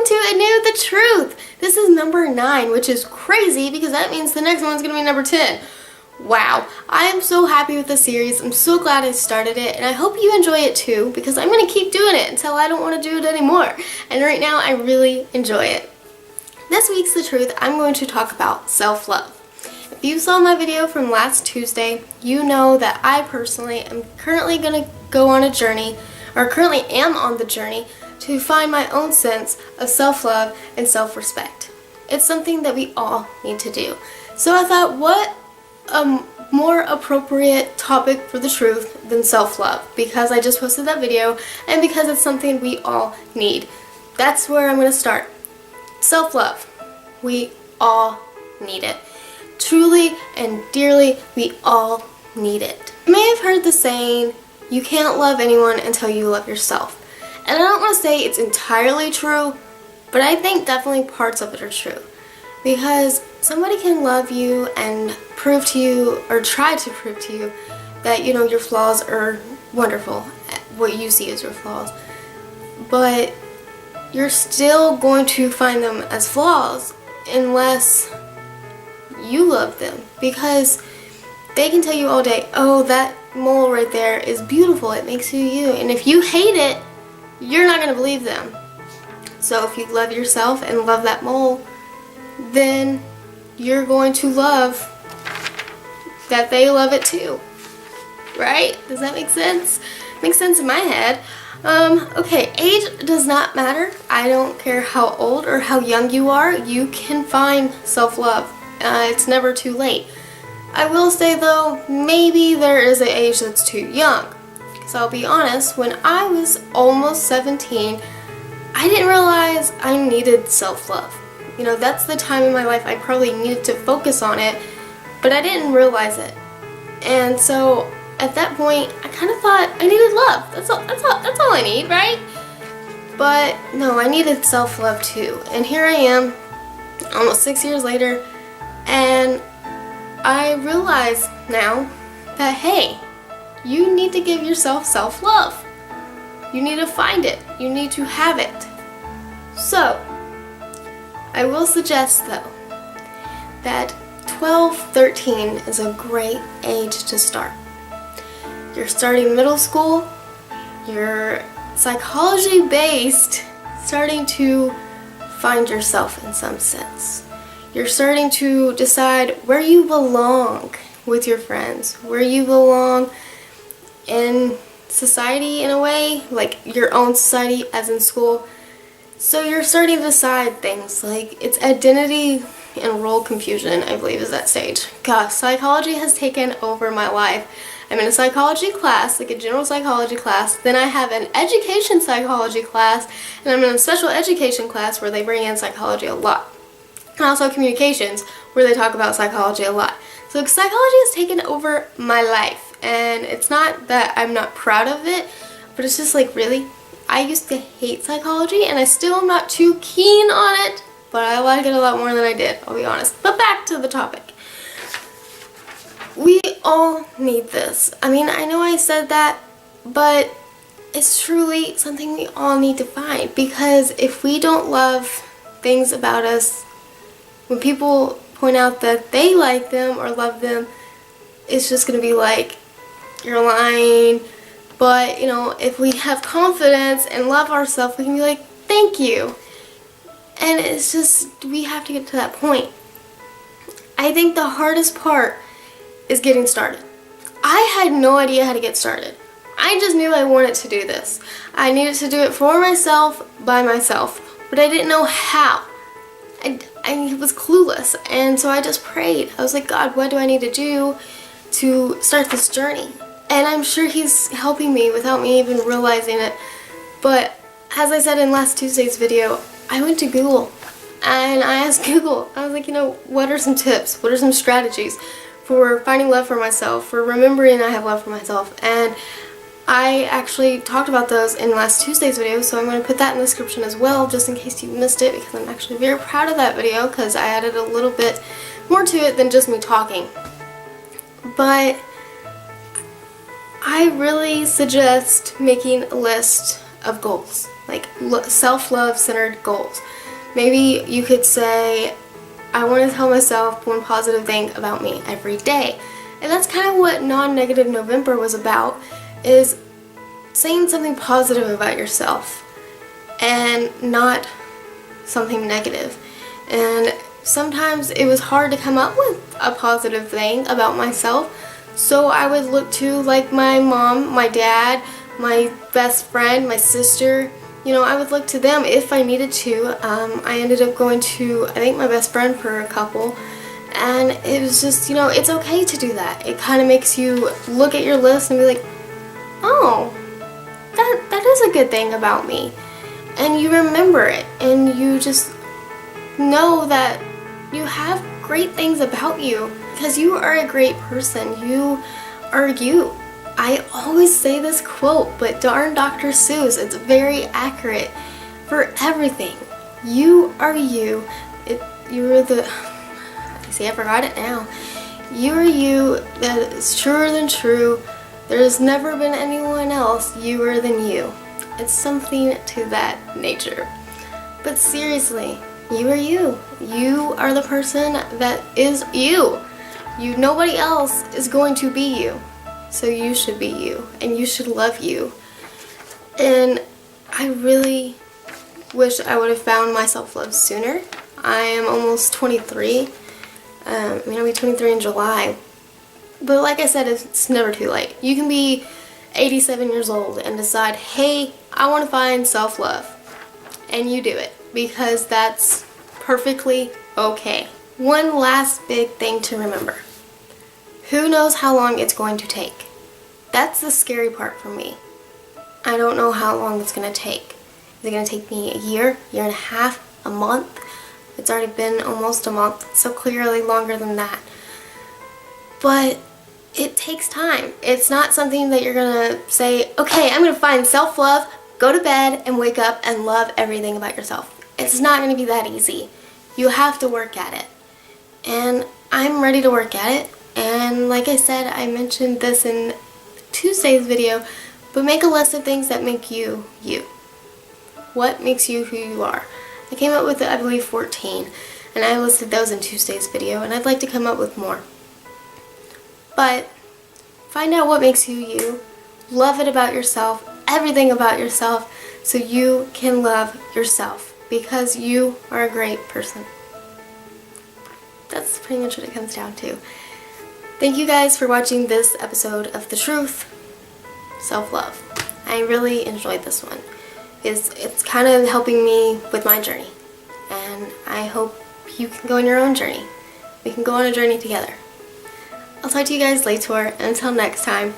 welcome to a new The Truth. This is number 9, which is crazy because that means the next one's going to be number 10. Wow, I am so happy with the series. I'm so glad I started it, and I hope you enjoy it too because I'm going to keep doing it until I don't want to do it anymore. And right now, I really enjoy it. This week's The Truth, I'm going to talk about self-love. If you saw my video from last Tuesday, you know that I personally am currently going to go on a journey, or currently am on the journey, to find my own sense of self-love and self-respect. It's something that we all need to do. So I thought, what a more appropriate topic for The Truth than self-love, because I just posted that video and because it's something we all need. That's where I'm going to start. Self-love. We all need it. Truly and dearly, we all need it. You may have heard the saying, you can't love anyone until you love yourself. And I don't want to say it's entirely true, but I think definitely parts of it are true. Because somebody can love you and prove to you, or try to prove to you, that, you know, your flaws are wonderful, what you see as your flaws. But you're still going to find them as flaws unless you love them. Because they can tell you all day, oh, that mole right there is beautiful, it makes you you. And if you hate it, you're not going to believe them. So if you love yourself and love that mole, then you're going to love that they love it too. Right? Does that make sense? Makes sense in my head. Okay, age does not matter. I don't care how old or how young you are. You can find self-love. It's never too late. I will say though, maybe there is an age that's too young. So I'll be honest, when I was almost 17, I didn't realize I needed self-love. You know, that's the time in my life I probably needed to focus on it, but I didn't realize it. And so at that point, I kind of thought I needed love. That's all I need, right? But no, I needed self-love too. And here I am, almost 6 years later, and I realize now that, hey, you need to give yourself self-love. You need to find it. You need to have it. So, I will suggest though that 12, 13 is a great age to start. You're starting middle school, you're psychology based, starting to find yourself in some sense. You're starting to decide where you belong with your friends, where you belong in society in a way, like your own society as in school. So you're starting to decide things like it's identity and role confusion, I believe, is that stage. Gosh, psychology has taken over my life. I'm in a psychology class, like a general psychology class, then I have an education psychology class, and I'm in a special education class where they bring in psychology a lot. And also communications, where they talk about psychology a lot. So psychology has taken over my life. And it's not that I'm not proud of it, but it's just like, really? I used to hate psychology, and I still am not too keen on it, but I like it a lot more than I did, I'll be honest. But back to the topic. We all need this. I mean, I know I said that, but it's truly something we all need to find, because if we don't love things about us, when people point out that they like them or love them, it's just going to be like, you're lying. But, you know, if we have confidence and love ourselves, we can be like, thank you. And it's just, we have to get to that point. I think the hardest part is getting started. I had no idea how to get started. I just knew I wanted to do this. I needed to do it for myself, by myself, but I didn't know how. I was clueless, and so I just prayed. I was like, God, what do I need to do to start this journey? And I'm sure He's helping me without me even realizing it. But as I said in last Tuesday's video, I went to Google and I asked Google, I was like, you know, what are some tips? What are some strategies for finding love for myself, for remembering I have love for myself? And I actually talked about those in last Tuesday's video, so I'm going to put that in the description as well, just in case you missed it, because I'm actually very proud of that video, because I added a little bit more to it than just me talking. But I really suggest making a list of goals, like self-love centered goals. Maybe you could say, I want to tell myself one positive thing about me every day. And that's kind of what Non-Negative November was about, is saying something positive about yourself and not something negative. And sometimes it was hard to come up with a positive thing about myself, so I would look to like my mom, my dad, my best friend, my sister. You know, I would look to them if I needed to. I ended up going to, I think, my best friend for a couple, and it was just, you know, it's okay to do that. It kind of makes you look at your list and be like, oh, that is a good thing about me. And you remember it, and you just know that you have great things about you, because you are a great person. You are you. I always say this quote, but darn Dr. Seuss, it's very accurate for everything. You are you. You are the... See, I forgot it now. You are you. That is truer than true. There's never been anyone else youer than you. It's something to that nature. But seriously, you are you. You are the person that is you. Nobody else is going to be you. So you should be you, and you should love you. And I really wish I would have found my self-love sooner. I am almost 23. I'll be 23 in July. But like I said, it's never too late. You can be 87 years old and decide, hey, I want to find self-love. And you do it, because that's perfectly okay. One last big thing to remember. Who knows how long it's going to take? That's the scary part for me. I don't know how long it's going to take. Is it going to take me a year and a half, a month? It's already been almost a month, so clearly longer than that. But it takes time. It's not something that you're going to say, okay, I'm going to find self-love, go to bed, and wake up and love everything about yourself. It's not going to be that easy. You have to work at it. And I'm ready to work at it. And like I said, I mentioned this in Tuesday's video, but make a list of things that make you, you. What makes you who you are? I came up with, I believe, 14, and I listed those in Tuesday's video, and I'd like to come up with more. But find out what makes you you. Love it about yourself, everything about yourself, so you can love yourself, because you are a great person. That's pretty much what it comes down to. Thank you guys for watching this episode of The Truth, Self-Love. I really enjoyed this one. It's kind of helping me with my journey, and I hope you can go on your own journey. We can go on a journey together. I'll talk to you guys later, and until next time,